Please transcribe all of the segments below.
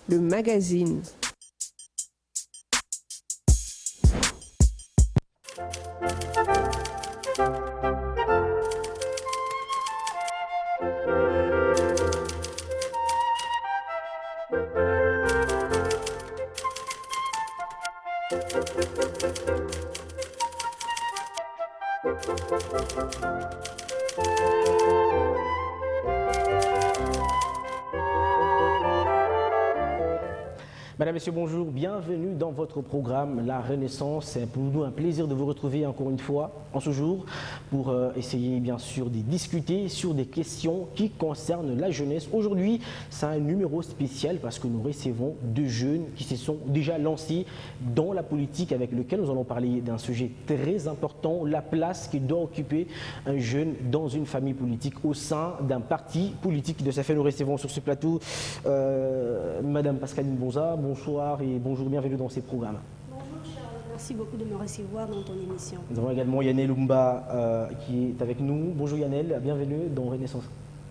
le magazine. Madame, Messieurs, bonjour, bienvenue dans votre programme La Renaissance. C'est pour nous un plaisir de vous retrouver encore une fois en ce jour pour essayer bien sûr de discuter sur des questions qui concernent la jeunesse. Aujourd'hui, c'est un numéro spécial parce que nous recevons deux jeunes qui se sont déjà lancés dans la politique avec lequel nous allons parler d'un sujet très important, la place que doit occuper un jeune dans une famille politique au sein d'un parti politique. De ce fait, nous recevons sur ce plateau Madame Pascaline Bonza. Bonsoir et bonjour, bienvenue dans ces programmes. Bonjour Charles, merci beaucoup de me recevoir dans ton émission. Nous avons également Yannel Lumba qui est avec nous. Bonjour Yannel, bienvenue dans Renaissance.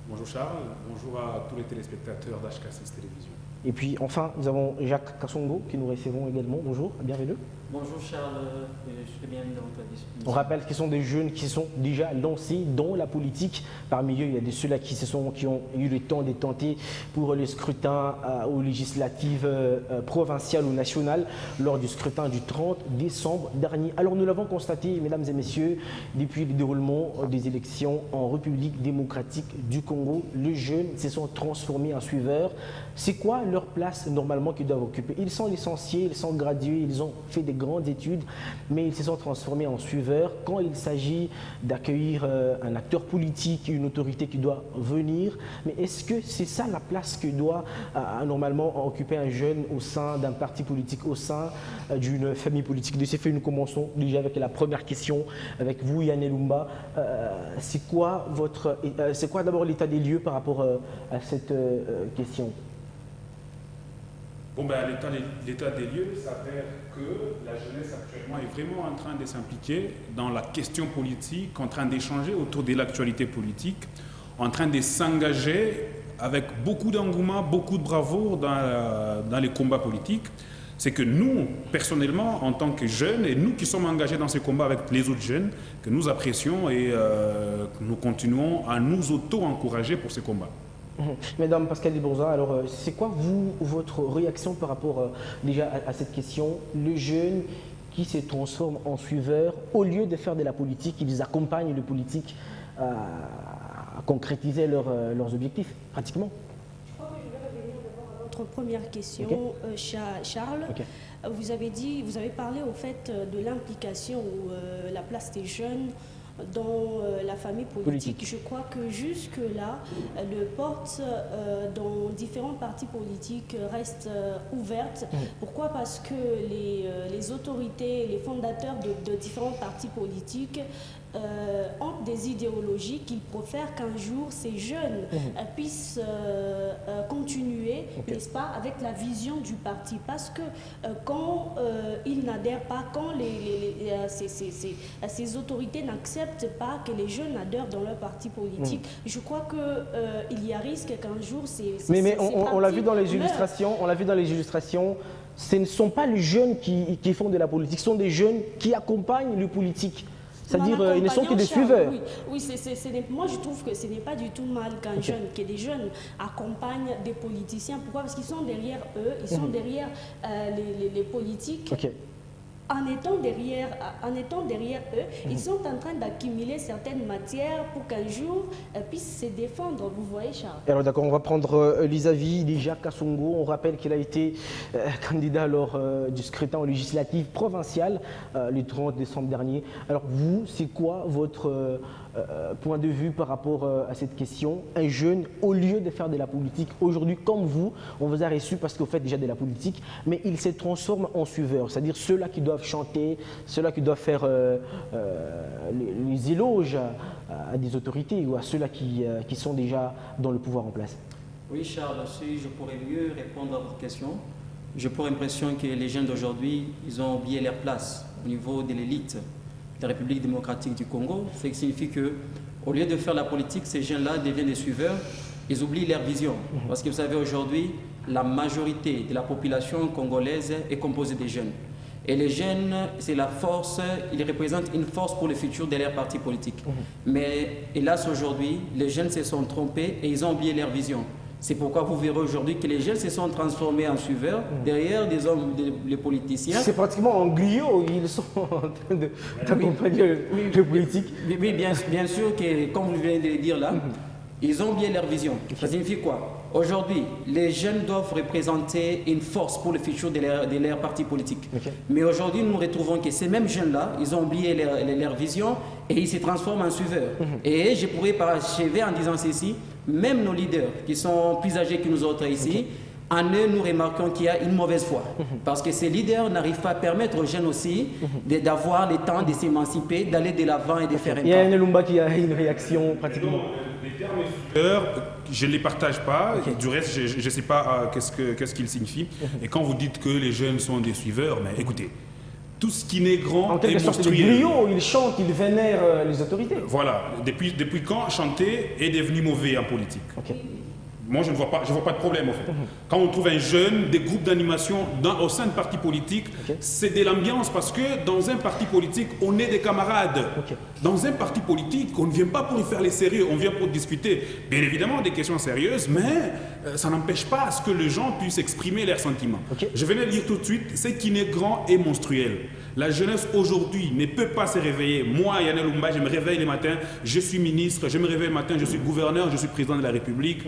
Bonjour Charles, bonjour à tous les téléspectateurs d'HK6 Télévision. Et puis enfin, nous avons Jacques Kassongo qui nous recevons également. Bonjour, bienvenue. Bonjour Charles, je suis bienvenue dans votre émission. On rappelle qu'ils sont des jeunes qui sont déjà lancés dans la politique. Parmi eux, il y a ceux-là qui ont eu le temps de tenter pour le scrutin aux législatives provinciales ou nationales lors du scrutin du 30 décembre dernier. Alors nous l'avons constaté, mesdames et messieurs, depuis le déroulement des élections en République démocratique du Congo, les jeunes se sont transformés en suiveurs. C'est quoi leur place normalement qu'ils doivent occuper? Ils sont licenciés, ils sont gradués, ils ont fait des grandes études, mais ils se sont transformés en suiveurs. Quand il s'agit d'accueillir un acteur politique, une autorité qui doit venir, mais est-ce que c'est ça la place que doit normalement occuper un jeune au sein d'un parti politique, au sein d'une famille politique? De ce fait, nous commençons déjà avec la première question, avec vous Yannel Lumba. C'est quoi d'abord l'état des lieux par rapport à cette question? Bon, l'état des lieux s'avère que la jeunesse actuellement est vraiment en train de s'impliquer dans la question politique, en train d'échanger autour de l'actualité politique, en train de s'engager avec beaucoup d'engouement, beaucoup de bravoure dans les combats politiques. C'est que nous, personnellement, en tant que jeunes, et nous qui sommes engagés dans ces combats avec les autres jeunes, que nous apprécions et que nous continuons à nous auto-encourager pour ces combats. Mesdames Pascaline Bonza, alors c'est quoi votre réaction par rapport déjà à cette question? Le jeune qui se transforme en suiveur, au lieu de faire de la politique, ils accompagnent le politique à concrétiser leurs objectifs, pratiquement. Je crois que je vais revenir d'abord à votre première question, Okay. Charles. Okay. Vous avez parlé au fait de l'implication ou la place des jeunes dans la famille politique. Je crois que jusque-là, le porte dans différents partis politiques reste ouverte. Pourquoi? Parce que les autorités, les fondateurs de différents partis politiques ont des idéologies qu'ils préfèrent qu'un jour ces jeunes puissent continuer, n'est-ce pas, avec la vision du parti. Parce que quand ils n'adhèrent pas, quand ces autorités n'acceptent pas que les jeunes adhèrent dans leur parti politique, je crois qu'il y a risque qu'un jour Mais on l'a vu dans les illustrations, ce ne sont pas les jeunes qui font de la politique, ce sont des jeunes qui accompagnent le politique. C'est-à-dire, ils ne sont que des suiveurs. Oui, moi je trouve que ce n'est pas du tout mal qu'un jeune, que des jeunes accompagnent des politiciens. Pourquoi? Parce qu'ils sont derrière eux, ils sont derrière les politiques. En étant derrière eux, ils sont en train d'accumuler certaines matières pour qu'un jour puissent se défendre. Vous voyez, Charles? Alors d'accord, on va prendre les avis de Jacques Kassongo. On rappelle qu'il a été candidat lors du scrutin législatif provincial le 30 décembre dernier. Alors vous, c'est quoi votre point de vue par rapport à cette question? Un jeune, au lieu de faire de la politique, aujourd'hui, comme vous, on vous a reçu parce que vous faites déjà de la politique, mais il se transforme en suiveur, c'est-à-dire ceux-là qui doivent chanter, ceux-là qui doivent faire les éloges à des autorités ou à ceux-là qui sont déjà dans le pouvoir en place. Oui Charles, si je pourrais mieux répondre à votre question, j'ai pour impression que les jeunes d'aujourd'hui, ils ont oublié leur place au niveau de l'élite de la République démocratique du Congo, ce qui signifie que, au lieu de faire la politique, ces jeunes-là deviennent des suiveurs ils oublient leur vision. Parce que vous savez, aujourd'hui, la majorité de la population congolaise est composée de jeunes. Et les jeunes, c'est la force, ils représentent une force pour le futur de leur parti politique. Mais hélas, aujourd'hui, les jeunes se sont trompés et ils ont oublié leur vision. C'est pourquoi vous verrez aujourd'hui que les jeunes se sont transformés en suiveurs derrière des hommes, les politiciens. C'est pratiquement en griot, ils sont en train d'accompagner le politique. Oui, bien sûr que, comme vous venez de le dire là, ils ont oublié leur vision. Ça signifie quoi? Aujourd'hui, les jeunes doivent représenter une force pour le futur de leur parti politique. Mais aujourd'hui, nous retrouvons que ces mêmes jeunes-là, ils ont oublié leur vision et ils se transforment en suiveurs. Et je pourrais parachever en disant ceci, même nos leaders qui sont plus âgés que nous autres ici, en eux, nous remarquons qu'il y a une mauvaise foi. Parce que ces leaders n'arrivent pas à permettre aux jeunes aussi d'avoir le temps de s'émanciper, d'aller de l'avant et de faire un pas. Il y a Yann Lumba qui a une réaction pratiquement. Les termes suiveurs, je ne les partage pas. Du reste, je ne sais pas qu'est-ce qu'ils signifient. Et quand vous dites que les jeunes sont des suiveurs, mais écoutez, tout ce qui n'est grand en quelque est sorte, monstrueux. les griots, ils chantent, ils vénèrent les autorités. Voilà. Depuis quand chanter est devenu mauvais en politique? Moi, je ne vois pas de problème, en fait. Quand on trouve un jeune, des groupes d'animation au sein de partis politiques, c'est de l'ambiance parce que dans un parti politique, on est des camarades. Dans un parti politique, on ne vient pas pour y faire les sérieux, on vient pour discuter, bien évidemment, des questions sérieuses, mais ça n'empêche pas à ce que les gens puissent exprimer leurs sentiments. Je vais le dire tout de suite, ce qui n'est grand est monstruel. La jeunesse aujourd'hui ne peut pas se réveiller. Moi, Yann Lumba, je me réveille le matin, je suis ministre, je me réveille le matin, je suis gouverneur, je suis président de la République.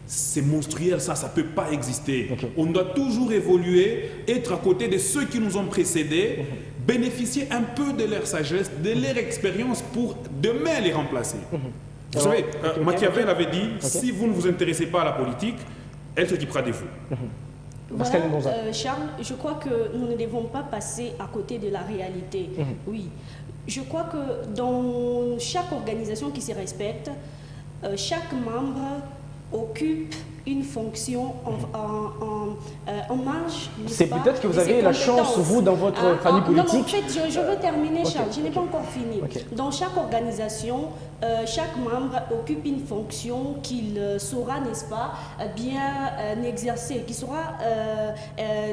C'est monstruel, ça ne peut pas exister. On doit toujours évoluer, être à côté de ceux qui nous ont précédés, bénéficier un peu de leur sagesse, de leur expérience pour demain les remplacer. Vous savez, Machiavel avait dit, si vous ne vous intéressez pas à la politique, elle s'occupera de vous. Voilà, Charles, je crois que nous ne devons pas passer à côté de la réalité. Oui, je crois que dans chaque organisation qui se respecte, chaque membre occupe une fonction en marge. C'est peut-être que vous avez la chance, vous, dans votre famille politique. Non, en fait, je veux terminer, Charles, je n'ai pas encore fini. Dans chaque organisation, chaque membre occupe une fonction qu'il saura, n'est-ce pas, bien exercer, qu'il saura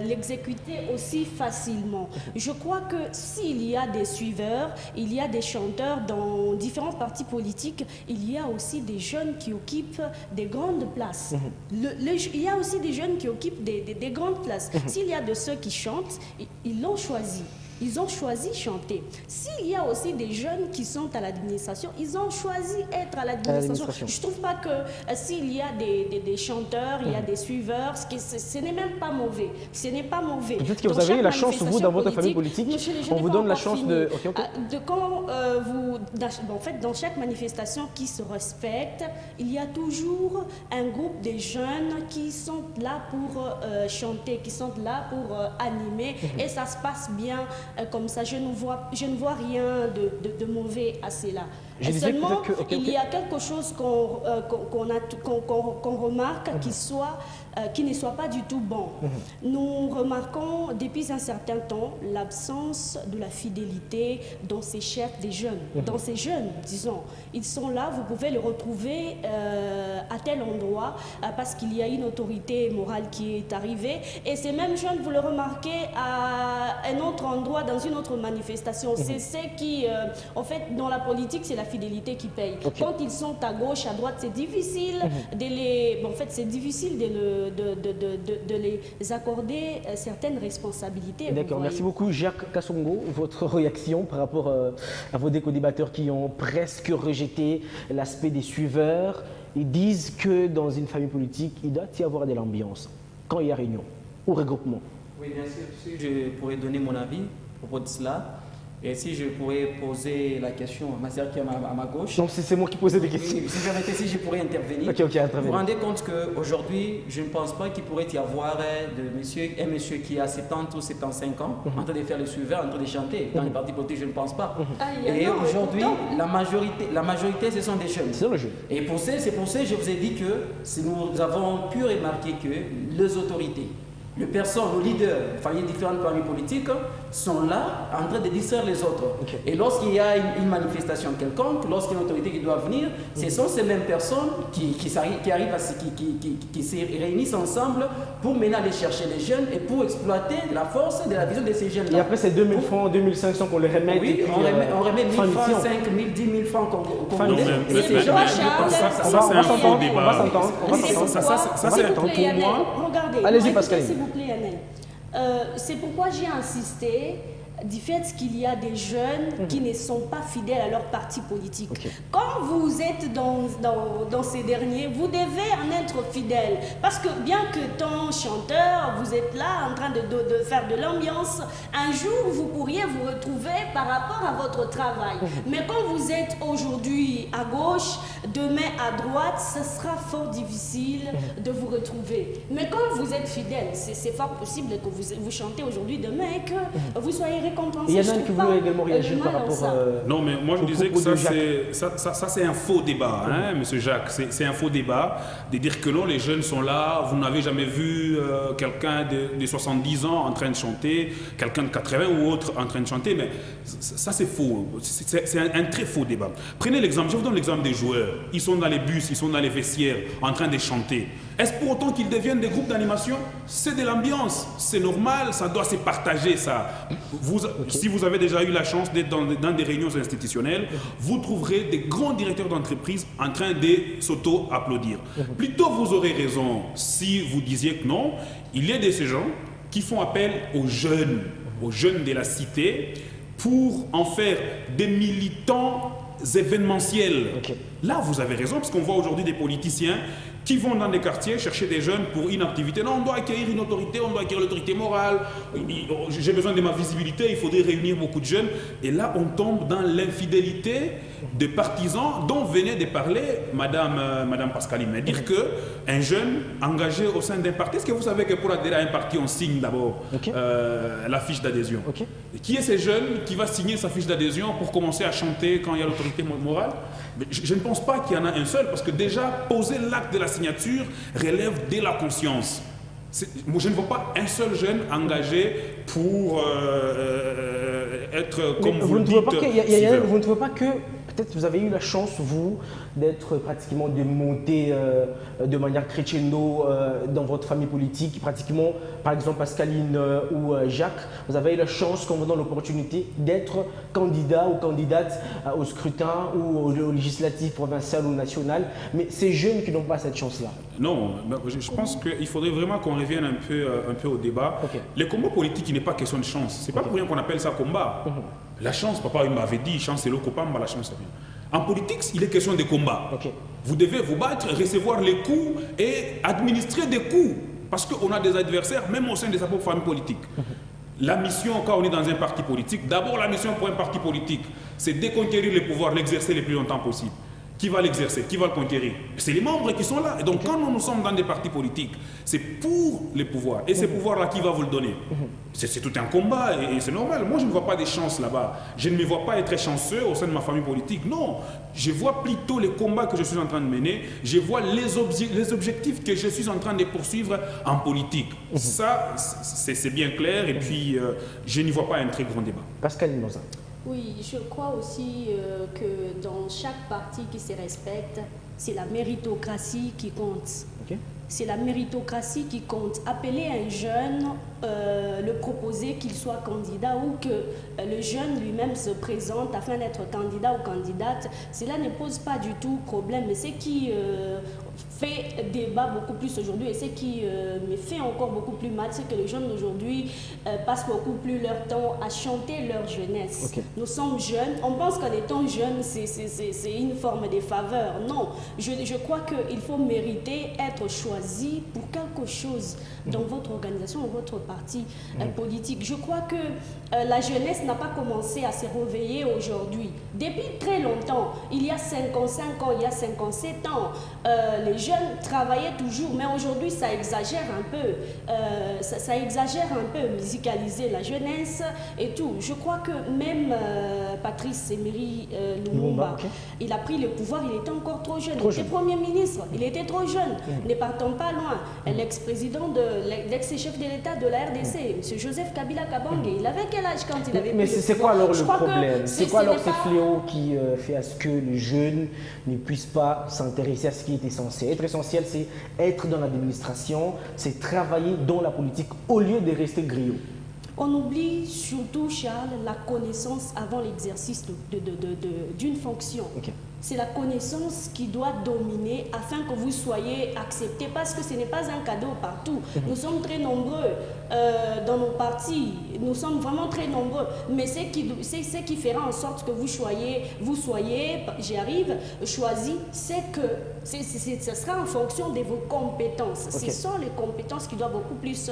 l'exécuter aussi facilement. Je crois que s'il y a des suiveurs, il y a des chanteurs dans différents partis politiques, il y a aussi des jeunes qui occupent des grandes places. Il y a aussi des jeunes qui occupent des grandes places. S'il y a de ceux qui chantent, ils l'ont choisi. Ils ont choisi chanter. S'il y a aussi des jeunes qui sont à l'administration, ils ont choisi être à l'administration. Je ne trouve pas que s'il y a des chanteurs, il y a des suiveurs, ce n'est même pas mauvais. Ce n'est pas mauvais. Peut-être que vous avez la chance, vous, dans votre famille politique, on vous donne la chance de... En fait, dans chaque manifestation qui se respecte, il y a toujours un groupe de jeunes qui sont là pour chanter, qui sont là pour animer, et ça se passe bien. Comme ça, je ne vois rien de mauvais à cela. Seulement, il y a quelque chose qu'on remarque qui ne soit pas du tout bon. Nous remarquons depuis un certain temps l'absence de la fidélité dans ces chefs des jeunes, dans ces jeunes, disons. Ils sont là, vous pouvez les retrouver à tel endroit parce qu'il y a une autorité morale qui est arrivée, et ces mêmes jeunes, vous le remarquez à un autre endroit, dans une autre manifestation. C'est ce qui, en fait, dans la politique, c'est la fidélité qui paye. Quand ils sont à gauche, à droite, c'est difficile de les... en fait, c'est difficile de les accorder certaines responsabilités. D'accord, merci beaucoup. Jacques Kassongo, votre réaction par rapport à vos déco-débatteurs qui ont presque rejeté l'aspect des suiveurs. Ils disent que dans une famille politique, il doit y avoir de l'ambiance quand il y a réunion ou regroupement. Oui, bien sûr. Si je pourrais donner mon avis à propos de cela, et si je pourrais poser la question à ma sœur qui est à ma gauche. Donc c'est moi qui posais des questions. Oui, si vous permettez, si je pourrais intervenir. Vous vous rendez compte qu'aujourd'hui, je ne pense pas qu'il pourrait y avoir un monsieur qui a 70 ou 75 ans en train de faire le suiveur, en train de chanter. Dans les partis politiques, je ne pense pas. Et aujourd'hui, la majorité, ce sont des jeunes. Et c'est pour ça que je vous ai dit que nous avons pu remarquer que les autorités, les personnes, les leaders, les différentes familles politiques sont là en train de distraire les autres. Et lorsqu'il y a une manifestation quelconque, lorsqu'il y a une autorité qui doit venir, ce sont ces mêmes personnes qui se réunissent ensemble pour maintenant aller chercher les jeunes et pour exploiter la force de la vision de ces jeunes-là. Et après, c'est 2000 francs, 2500 qu'on les remet. Oui, on remet 1000 francs, 5 000, 10 000 francs qu'on Non, mais ces gens, ça c'est un faux débat. Ça c'est pour moi. Regardez, allez-y Pascal. S'il vous plaît, Annelle. C'est pourquoi j'ai insisté du fait qu'il y a des jeunes qui ne sont pas fidèles à leur parti politique. Quand vous êtes dans ces derniers, vous devez en être fidèle. Parce que bien que tant chanteur, vous êtes là en train de faire de l'ambiance, un jour vous pourriez vous retrouver par rapport à votre travail. Mais quand vous êtes aujourd'hui à gauche, demain à droite, ce sera fort difficile de vous retrouver. Mais quand vous êtes fidèle, c'est fort possible que vous chantez aujourd'hui, demain, et que vous soyez récompensé. Il y en a qui voulaient également réagir par rapport non, mais moi je disais que ça c'est un faux débat, hein, monsieur Jacques. C'est un faux débat de dire que non, les jeunes sont là, vous n'avez jamais vu quelqu'un de 70 ans en train de chanter, quelqu'un de 80 ou autre en train de chanter, mais ça c'est faux. C'est un très faux débat. Prenez l'exemple, je vous donne l'exemple des joueurs. Ils sont dans les bus, ils sont dans les vestiaires en train de chanter. Est-ce pour autant qu'ils deviennent des groupes d'animation? C'est de l'ambiance, c'est normal, ça doit se partager ça. Si vous avez déjà eu la chance d'être dans des réunions institutionnelles, vous trouverez des grands directeurs d'entreprise en train de s'auto-applaudir. Plutôt vous aurez raison si vous disiez que non, il y a de ces gens qui font appel aux jeunes de la cité pour en faire des militants événementiels. Là, vous avez raison, parce qu'on voit aujourd'hui des politiciens qui vont dans des quartiers chercher des jeunes pour une activité. Non, on doit acquérir une autorité, on doit acquérir l'autorité morale. J'ai besoin de ma visibilité, il faudrait réunir beaucoup de jeunes. Et là, on tombe dans l'infidélité des partisans dont venait de parler Madame Pascaline. Mais dire qu'un jeune engagé au sein d'un parti, est-ce que vous savez que pour adhérer à un parti, on signe d'abord la fiche d'adhésion? Qui est ce jeune qui va signer sa fiche d'adhésion pour commencer à chanter quand il y a l'autorité morale? Mais je ne pense pas qu'il y en a un seul, parce que déjà, poser l'acte de la signature relève de la conscience. Moi, je ne vois pas un seul jeune engagé pour être, comme vous le dites, vous ne trouvez pas que peut-être vous avez eu la chance, vous, d'être pratiquement démonté de manière crescendo dans votre famille politique, pratiquement, par exemple, Pascaline ou Jacques, vous avez eu la chance, comme vous donne l'opportunité, d'être candidat ou candidate au scrutin ou au législatif provincial ou national, mais ces jeunes qui n'ont pas cette chance-là. Non, je pense qu'il faudrait vraiment qu'on revienne un peu au débat. Les combats politiques, il n'est pas question de chance. C'est pas pour rien qu'on appelle ça combat. La chance, papa il m'avait dit, chance c'est le copain, la chance ça vient. En politique, il est question de combat. Vous devez vous battre, recevoir les coups et administrer des coups. Parce qu'on a des adversaires, même au sein de sa propre famille politique. La mission, quand on est dans un parti politique, d'abord la mission pour un parti politique, c'est de conquérir le pouvoir, l'exercer le plus longtemps possible. Qui va l'exercer? Qui va le conquérir? C'est les membres qui sont là. Et donc, quand nous sommes dans des partis politiques, c'est pour les pouvoirs. Et ces pouvoirs-là, qui va vous le donner? C'est tout un combat et c'est normal. Moi, je ne vois pas des chances là-bas. Je ne me vois pas être chanceux au sein de ma famille politique. Non. Je vois plutôt les combats que je suis en train de mener. Je vois les objectifs que je suis en train de poursuivre en politique. Ça, c'est bien clair. Et puis, je n'y vois pas un très grand débat. Pascal Limousin. Oui, je crois aussi que dans chaque parti qui se respecte, c'est la méritocratie qui compte. C'est la méritocratie qui compte. Appeler un jeune, le proposer qu'il soit candidat ou que le jeune lui-même se présente afin d'être candidat ou candidate, cela ne pose pas du tout problème. Mais ce qui fait débat beaucoup plus aujourd'hui et ce qui me fait encore beaucoup plus mal, c'est que les jeunes d'aujourd'hui passent beaucoup plus leur temps à chanter leur jeunesse. Nous sommes jeunes, on pense qu'en étant jeune, c'est une forme de faveur. Non, je crois qu'il faut mériter être choisi pour quelque chose dans votre organisation, dans votre parti politique. Je crois que la jeunesse n'a pas commencé à se réveiller aujourd'hui. Depuis très longtemps, il y a 55 ans, il y a 57 ans, les jeunes travaillaient toujours, mais aujourd'hui ça exagère un peu, ça exagère un peu, musicaliser la jeunesse et tout. Je crois que même Patrice Emery Lumumba, il a pris le pouvoir, il était encore trop jeune. Il était Premier ministre, il était trop jeune. Ne partons n'allons pas loin. L'ex-président, l'ex-chef de l'État de la RDC, M. Joseph Kabila Kabange, il avait quel âge quand il avait Mais c'est quoi alors le problème? C'est quoi alors ce ces fléaux qui fait à ce que les jeunes ne puissent pas s'intéresser à ce qui est essentiel? Être essentiel, c'est être dans l'administration, c'est travailler dans la politique au lieu de rester griot. On oublie surtout, Charles, la connaissance avant l'exercice d'une fonction. Okay. C'est la connaissance qui doit dominer afin que vous soyez accepté, parce que ce n'est pas un cadeau partout. Nous sommes très nombreux dans nos partis, nous sommes vraiment très nombreux, mais ce qui fera en sorte que vous soyez, j'y arrive, choisi, c'est que ce sera en fonction de vos compétences. Okay. Ce sont les compétences qui doivent beaucoup plus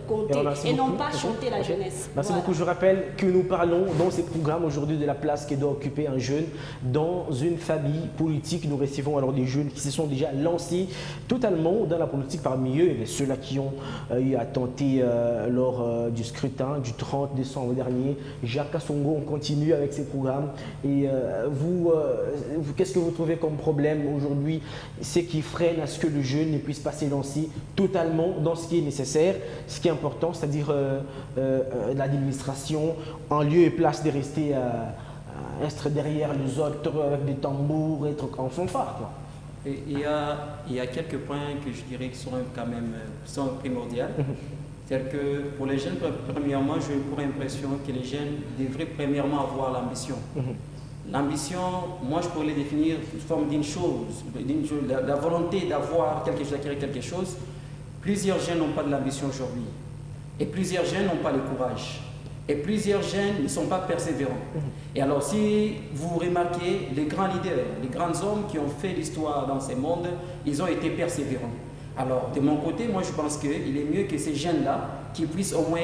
compter et non pas chanter la jeunesse. Merci voilà. beaucoup. Je rappelle que nous parlons dans ces programmes aujourd'hui de la place que doit occuper un jeune dans une famille politique. Nous recevons alors des jeunes qui se sont déjà lancés totalement dans la politique. Parmi eux, et ceux-là qui ont eu à tenter lors du scrutin du 30 décembre dernier. Jacques Kassongo, on continue avec ces programmes. Et vous qu'est-ce que vous trouvez comme problème aujourd'hui? C'est qui freine à ce que le jeune ne puisse pas s'élancer totalement dans ce qui est nécessaire, ce qui est important, c'est-à-dire l'administration, en lieu et place de rester être derrière les autres avec des tambours, être en fanfare, quoi. Et il y a quelques points que je dirais qui sont quand même primordiaux. C'est-à-dire que pour les jeunes, premièrement, j'ai pour impression que les jeunes devraient premièrement avoir l'ambition. L'ambition, moi je pourrais les définir sous forme d'une chose, la volonté d'avoir quelque chose, d'acquérir quelque chose. Plusieurs jeunes n'ont pas de l'ambition aujourd'hui. Et plusieurs jeunes n'ont pas le courage. Et plusieurs jeunes ne sont pas persévérants. Et alors, si vous remarquez, les grands leaders, les grands hommes qui ont fait l'histoire dans ces mondes, ils ont été persévérants. Alors, de mon côté, moi, je pense qu'il est mieux que ces jeunes-là, qui puissent au moins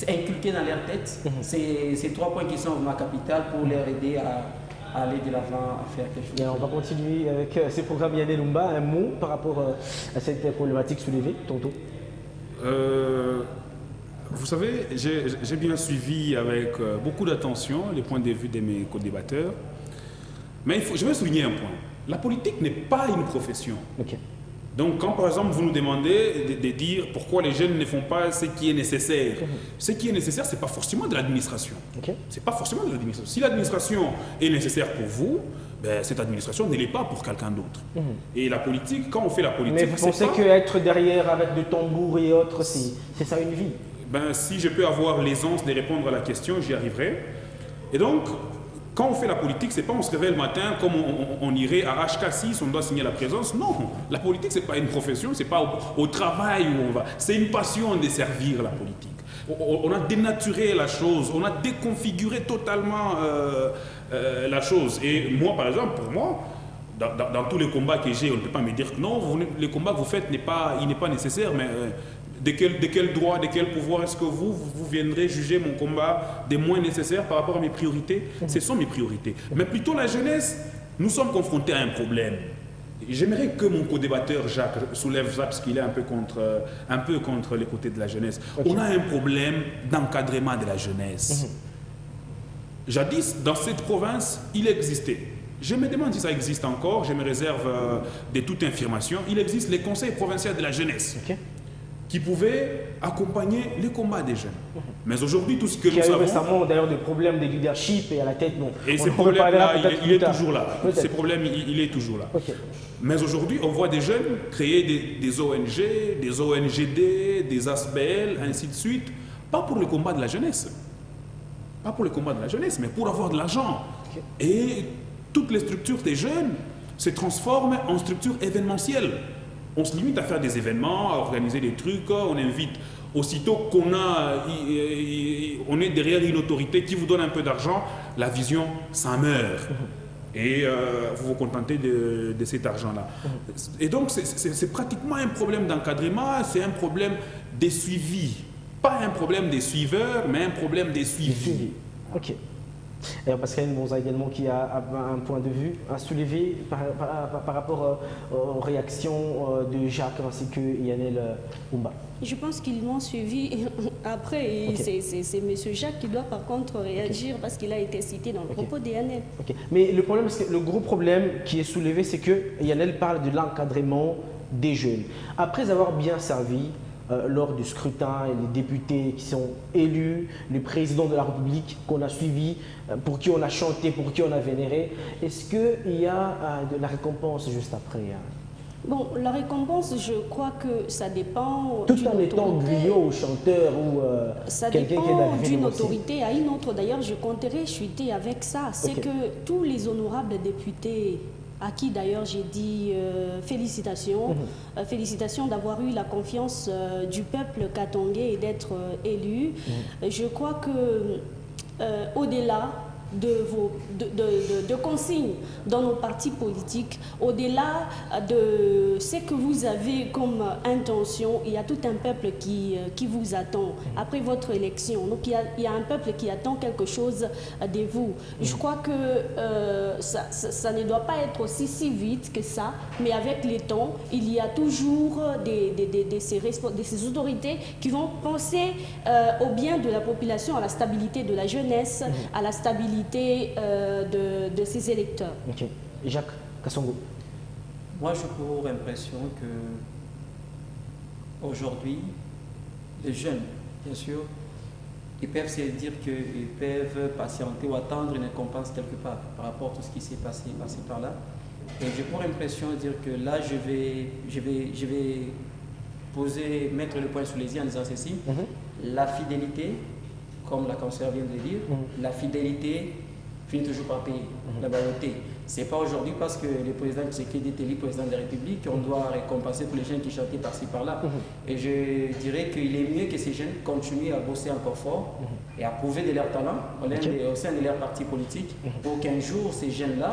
inculquer dans leur tête ces 3 points qui sont vraiment capitaux pour leur aider à aller de l'avant, à faire quelque chose. Et on va continuer avec ces programmes Yannel Oumba. Un mot par rapport à cette problématique soulevée, Tonto? Vous savez, j'ai bien suivi avec beaucoup d'attention les points de vue de mes co-débatteurs. Mais je veux souligner un point. La politique n'est pas une profession. Okay. Donc, quand par exemple vous nous demandez de dire pourquoi les jeunes ne font pas ce qui est nécessaire, ce qui est nécessaire, ce n'est pas forcément de l'administration. Okay. C'est pas forcément de l'administration. Si l'administration est nécessaire pour vous, ben, cette administration ne l'est pas pour quelqu'un d'autre. Et la politique, quand on fait la politique... Mais vous pensez qu'être derrière avec de tambours et autres, c'est ça une vie? Ben, si je peux avoir l'aisance de répondre à la question, j'y arriverai. Et donc, quand on fait la politique, c'est pas on se réveille le matin comme on irait à HK6, on doit signer la présence. Non, la politique, c'est pas une profession, c'est pas au travail où on va. C'est une passion de servir la politique. On a dénaturé la chose, on a déconfiguré totalement la chose. Et moi, par exemple, pour moi, dans tous les combats que j'ai, on ne peut pas me dire que non, les combats que vous faites, il n'est pas nécessaire, mais... De quel droit, de quel pouvoir est-ce que vous viendrez juger mon combat des moins nécessaires par rapport à mes priorités? Ce sont mes priorités. Mais plutôt la jeunesse, nous sommes confrontés à un problème. J'aimerais que mon co-débatteur Jacques soulève ça parce qu'il est un peu contre les côtés de la jeunesse. Okay. On a un problème d'encadrement de la jeunesse. Jadis, dans cette province, il existait. Je me demande si ça existe encore, je me réserve de toute information. Il existe les conseils provinciaux de la jeunesse. Okay. Qui pouvaient accompagner les combats des jeunes. Mais aujourd'hui, tout ce que nous savons... Il y a eu récemment d'ailleurs des problèmes de leadership et à la tête, non. Et ces problèmes-là, il est toujours là. Ces problèmes, il est toujours là. Okay. Mais aujourd'hui, on voit des jeunes créer des ONG, des ONGD, des ASBL, ainsi de suite, pas pour le combat de la jeunesse. Pas pour le combat de la jeunesse, mais pour avoir de l'argent. Okay. Et toutes les structures des jeunes se transforment en structures événementielles. On se limite à faire des événements, à organiser des trucs, on invite. Aussitôt qu'on on est derrière une autorité qui vous donne un peu d'argent, la vision s'en meurt. Et vous vous contentez de cet argent-là. Et donc, c'est pratiquement un problème d'encadrement, c'est un problème de suivi. Pas un problème des suiveurs, mais un problème des suivis. Ok. Et Pascal Mbonza également qui a un point de vue à soulever par rapport aux réactions de Jacques ainsi que Yannel Oumba. Je pense qu'ils m'ont suivi après. Okay. C'est M. Jacques qui doit par contre réagir parce qu'il a été cité dans le propos de Yannel. Okay. Mais le problème, le gros problème qui est soulevé, c'est que Yannel parle de l'encadrement des jeunes. Après avoir bien servi lors du scrutin, et les députés qui sont élus, le président de la République qu'on a suivi, pour qui on a chanté, pour qui on a vénéré, est-ce qu'il y a de la récompense juste après? Bon, la récompense, je crois que ça dépend tout en étant griot ou chanteur ou quelqu'un qui est dépend d'une autorité à une autre. D'ailleurs, je compterai chuter avec ça. C'est que tous les honorables députés, à qui d'ailleurs j'ai dit félicitations, félicitations d'avoir eu la confiance du peuple katongais et d'être élu. Je crois que au-delà de consignes dans nos partis politiques, au-delà de ce que vous avez comme intention, il y a tout un peuple qui vous attend après votre élection. Donc il y a un peuple qui attend quelque chose de vous. Je crois que ça ne doit pas être aussi si vite que ça, mais avec le temps, il y a toujours ces autorités qui vont penser au bien de la population, à la stabilité de la jeunesse, à la stabilité de ses électeurs. Ok. Jacques Kassongo. Moi, j'ai pour impression que aujourd'hui, les jeunes, bien sûr, ils peuvent se dire qu'ils peuvent patienter ou attendre une récompense quelque part par rapport à tout ce qui s'est passé par là. Et j'ai pour impression de dire que là, je vais mettre le point sur les i en disant ceci. La fidélité, comme la cancer vient de le dire, la fidélité finit toujours par payer, la loyauté. Ce n'est pas aujourd'hui parce que le président Tshisekedi est élu président de la République qu'on doit récompenser tous les jeunes qui chantaient par-ci par-là. Et je dirais qu'il est mieux que ces jeunes continuent à bosser encore fort et à prouver de leur talent au sein de leur parti politique pour qu'un jour ces jeunes-là,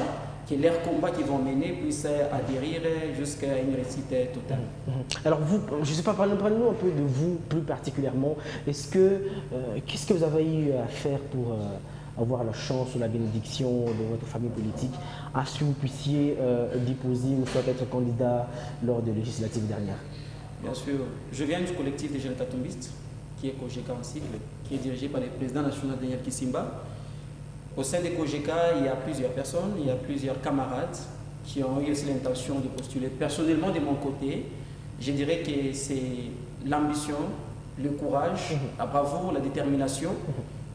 que leurs combats qu'ils vont mener puissent adhérer jusqu'à une réussite totale. Alors vous, je ne sais pas, parlez-nous un peu de vous plus particulièrement. Qu'est-ce que vous avez eu à faire pour avoir la chance ou la bénédiction de votre famille politique à ce que vous puissiez déposer ou soit être candidat lors des législatives dernières? Bien sûr, je viens du collectif des jeunes katombistes, qui est Kojeka en sigle, qui est dirigé par le président national Daniel Kisimba. Au sein de Kojeka, il y a plusieurs personnes, il y a plusieurs camarades qui ont eu aussi l'intention de postuler. Personnellement, de mon côté, je dirais que c'est l'ambition, le courage, la bravoure, la détermination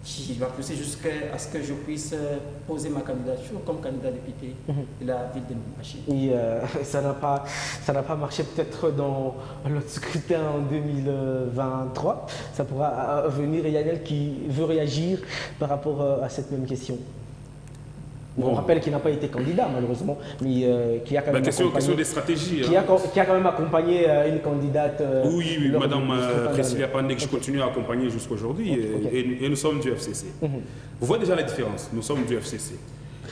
qui va pousser jusqu'à ce que je puisse poser ma candidature comme candidat député de la ville de Lubumbashi. Et ça n'a pas marché peut-être dans l'autre scrutin en 2023. Ça pourra venir. Yanel qui veut réagir par rapport à cette même question. Bon. On rappelle qu'il n'a pas été candidat malheureusement, mais qui a quand même question des stratégies. Qui a quand même accompagné une candidate. Oui, Madame Priscilla Pandé, que je continue à accompagner jusqu'aujourd'hui. Et nous sommes du FCC. Vous voyez déjà la différence. Nous sommes du FCC.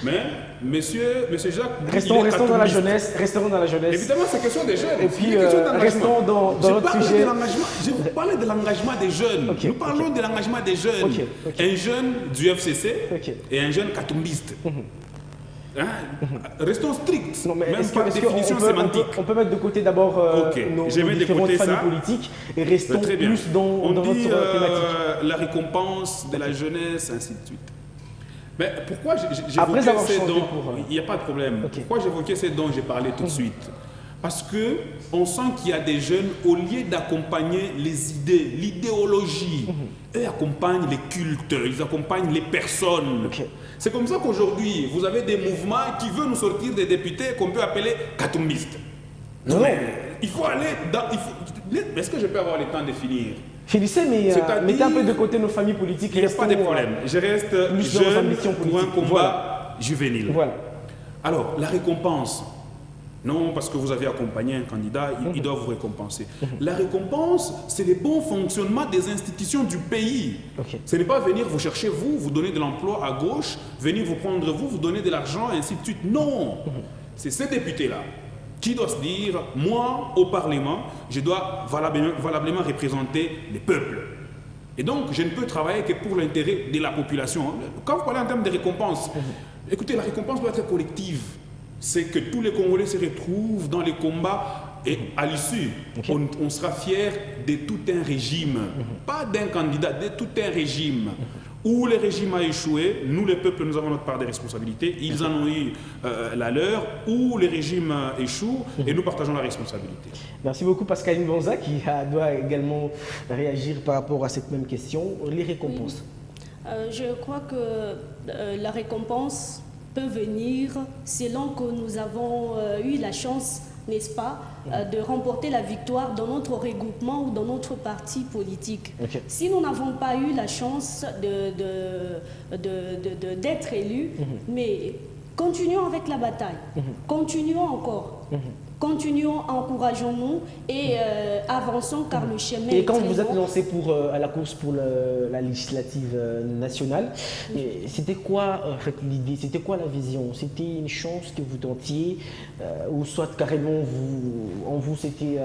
Mais, monsieur Jacques... Restons dans la jeunesse. Évidemment, c'est question des jeunes. Et puis, restons dans notre sujet. Je vous parlais de l'engagement des jeunes. Nous parlons de l'engagement des jeunes. Un jeune du FCC et un jeune katombiste. Restons stricts, non, mais même pas de définition sémantique. On peut mettre de côté d'abord nos différentes familles politiques et restons plus dans notre thématique. La récompense de la jeunesse, ainsi de suite. Mais pourquoi Après j'évoquais ces dons? Il n'y a pas de problème. Pourquoi j'évoquais ces dons? J'ai parlé tout de suite. Parce qu'on sent qu'il y a des jeunes, au lieu d'accompagner les idées, l'idéologie, eux accompagnent les cultes, ils accompagnent les personnes. C'est comme ça qu'aujourd'hui, vous avez des mouvements qui veulent nous sortir des députés qu'on peut appeler katombistes. Mais il faut aller dans... Est-ce que je peux avoir le temps de finir? Finissez, mais mettez un peu de côté nos familles politiques. Il n'y a pas de problème. Je reste jeune pour un combat juvénile. Voilà. Alors, la récompense... Non, parce que vous avez accompagné un candidat, il doit vous récompenser. La récompense, c'est le bon fonctionnement des institutions du pays. Ce n'est pas venir vous chercher, vous donner de l'emploi à gauche, venir vous prendre, vous donner de l'argent, et ainsi de suite. Non, c'est ces députés-là qui doivent se dire, moi, au Parlement, je dois valablement représenter les peuples. Et donc, je ne peux travailler que pour l'intérêt de la population. Quand vous parlez en termes de récompense, écoutez, la récompense doit être collective. C'est que tous les Congolais se retrouvent dans les combats et à l'issue, on sera fier de tout un régime. Pas d'un candidat, de tout un régime. Où le régime a échoué, nous les peuples, nous avons notre part des responsabilités, ils en ont eu la leur, où le régime échoue et nous partageons la responsabilité. Merci beaucoup Pascaline Bonza qui doit également réagir par rapport à cette même question. Les récompenses. Oui. Je crois que la récompense peut venir selon que nous avons eu la chance, n'est-ce pas, de remporter la victoire dans notre regroupement ou dans notre parti politique. Okay. Si nous n'avons pas eu la chance d'être élus, mais continuons avec la bataille, continuons encore. Continuons, encourageons-nous et avançons car le chemin est Et quand très vous êtes long. lancé pour, à la course pour la législative nationale, c'était quoi en fait, l'idée? C'était quoi la vision? C'était une chance que vous tentiez ou soit carrément en vous c'était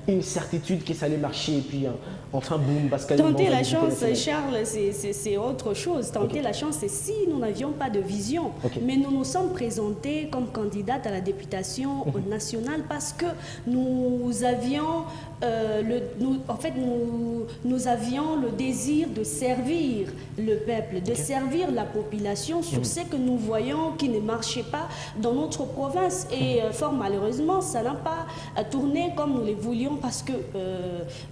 une certitude que ça allait marcher et puis enfin boum, parce que Tenter la chance, Charles, c'est autre chose. Tenter la chance, c'est si nous n'avions pas de vision. Mais nous nous sommes présentés comme candidates à la députation nationale parce que nous avions nous avions le désir de servir le peuple, de servir la population sur ce que nous voyons qui ne marchait pas dans notre province. Et fort malheureusement, ça n'a pas tourné comme nous le voulions parce que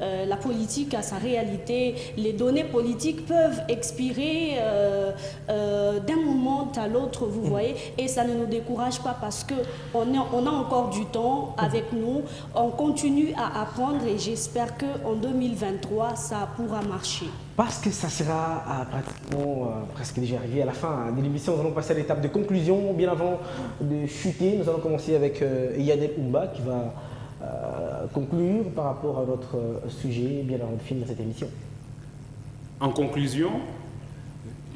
la politique a sa réalité. Les données politiques peuvent expirer d'un moment à l'autre, vous voyez, et ça ne nous décourage pas parce qu'on a encore du temps avec nous. On continue à apprendre et j'espère qu'en 2023, ça pourra marcher. Parce que ça sera pratiquement presque déjà arrivé à la fin de l'émission, nous allons passer à l'étape de conclusion. Bien avant de chuter, nous allons commencer avec Yannel Oumba qui va conclure par rapport à notre sujet bien avant de finir cette émission. En conclusion,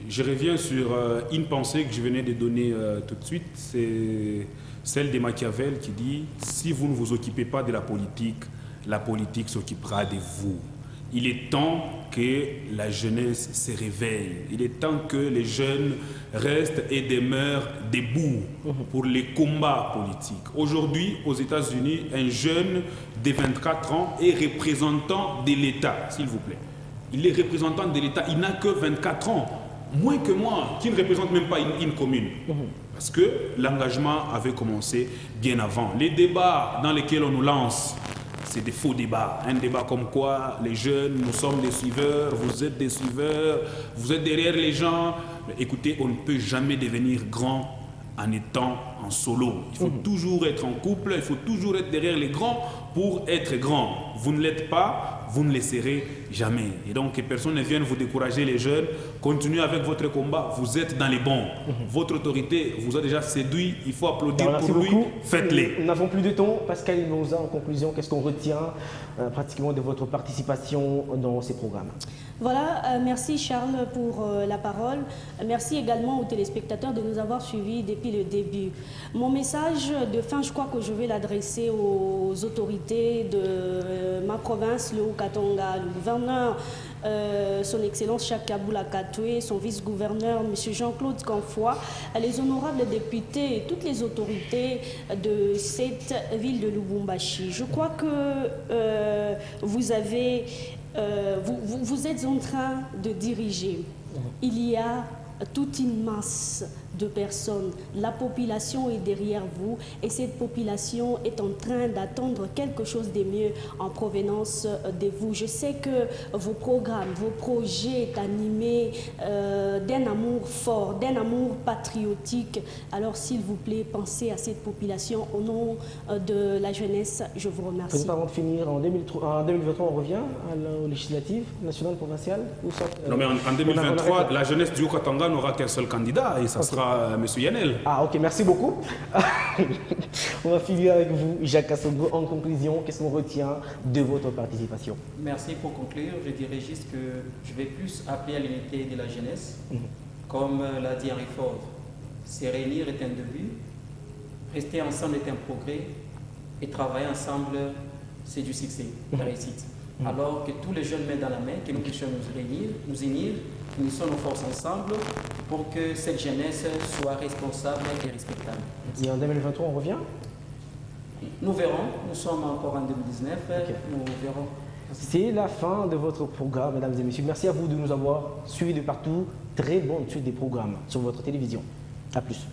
je reviens sur une pensée que je venais de donner tout de suite. C'est celle de Machiavel qui dit « Si vous ne vous occupez pas de la politique s'occupera de vous ». Il est temps que la jeunesse se réveille. Il est temps que les jeunes restent et demeurent debout pour les combats politiques. Aujourd'hui, aux États-Unis, un jeune de 24 ans est représentant de l'État, s'il vous plaît. Il est représentant de l'État, il n'a que 24 ans, moins que moi, qui ne représente même pas une commune. Parce que l'engagement avait commencé bien avant. Les débats dans lesquels on nous lance, c'est des faux débats. Un débat comme quoi les jeunes, nous sommes des suiveurs, vous êtes des suiveurs, vous êtes derrière les gens. Mais écoutez, on ne peut jamais devenir grand en étant en solo. Il faut toujours être en couple, il faut toujours être derrière les grands pour être grand. Vous ne l'êtes pas, vous ne le serez jamais. Et donc, que personne ne vienne vous décourager, les jeunes. Continuez avec votre combat, vous êtes dans les bons. Votre autorité vous a déjà séduit, il faut applaudir pour lui, faites-les. Nous n'avons plus de temps. Pascal Bonza, en conclusion, qu'est-ce qu'on retient pratiquement de votre participation dans ces programmes? Voilà, merci Charles pour la parole. Merci également aux téléspectateurs de nous avoir suivis depuis le début. Mon message de fin, je crois que je vais l'adresser aux autorités de ma province, le Haut-Katanga, le gouverneur, son Excellence Chakaboula Katoué, son vice-gouverneur, M. Jean-Claude Canfoy, les honorables députés et toutes les autorités de cette ville de Lubumbashi. Je crois que vous êtes en train de diriger. Il y a toute une masse de personnes. La population est derrière vous et cette population est en train d'attendre quelque chose de mieux en provenance de vous. Je sais que vos programmes, vos projets sont animés d'un amour fort, d'un amour patriotique. Alors s'il vous plaît, pensez à cette population. Au nom de la jeunesse, je vous remercie. Peut-être avant de finir, en 2023, on revient aux législatives nationales, provinciales Non, mais en 2023, la jeunesse du Haut-Katanga n'aura qu'un seul candidat et ça sera M. Yannel. Ah ok, merci beaucoup. On va finir avec vous, Jacques Kassongo. En conclusion, qu'est-ce qu'on retient de votre participation? Merci. Pour conclure, je dirais juste que je vais plus appeler à l'unité de la jeunesse. Comme l'a dit Henry Ford, se réunir est un début, rester ensemble est un progrès et travailler ensemble, c'est du succès, la réussite. Alors que tous les jeunes mains dans la main, que nous puissions nous réunir, nous unir, unissons nos forces ensemble pour que cette jeunesse soit responsable et respectable. Et en 2023, on revient? Nous verrons, nous sommes encore en 2019, nous verrons. C'est la fin de votre programme, mesdames et messieurs. Merci à vous de nous avoir suivis de partout. Très bonne suite des programmes sur votre télévision. À plus.